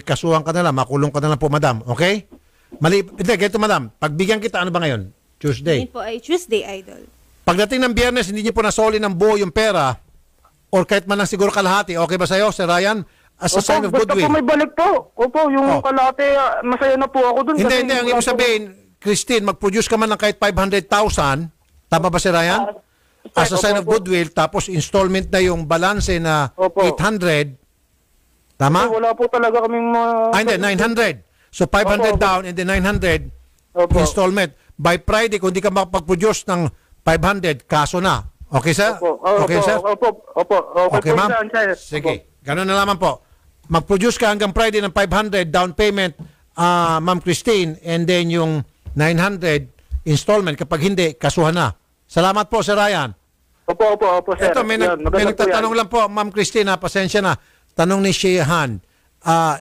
kasuhan ka na lang, makulong ka na lang po, madam. Okay? Hindi, ganito, madam. Pagbigyan kita, ano ba ngayon? Tuesday. Ngayon po ay Tuesday, Idol. Pagdating ng Biyernes, hindi niyo po nasoli ng buo yung pera or kahit man lang siguro kalahati. Okay ba sa'yo, Sir Ryan? As a sign of basta goodwill. po may balik po. Opo, yung kalate, masaya na po ako dun. Hindi, ang ibig sabihin, Christine, mag-produce ka man ng kahit 500,000. Tama ba si Ryan? As a sign of goodwill, tapos installment na yung balanse na 800. Tama? Wala po talaga kaming Hindi, 900. So 500 down and then 900 installment. By Friday, kung di ka makapag-produce ng 500, kaso na. Okay, sir? Okay, sir? Opo. Okay, ma'am? Sir. Sige. Ganun na naman po. Mag-produce ka hanggang Friday ng 500 down payment, Ma'am Christine, and then yung 900 installment. Kapag hindi, kasuhan na. Salamat po, Sir Ryan. Opo, sir. Ito, may nagtatanong lang po, Ma'am Christine, pasensya na. Tanong ni Shehan,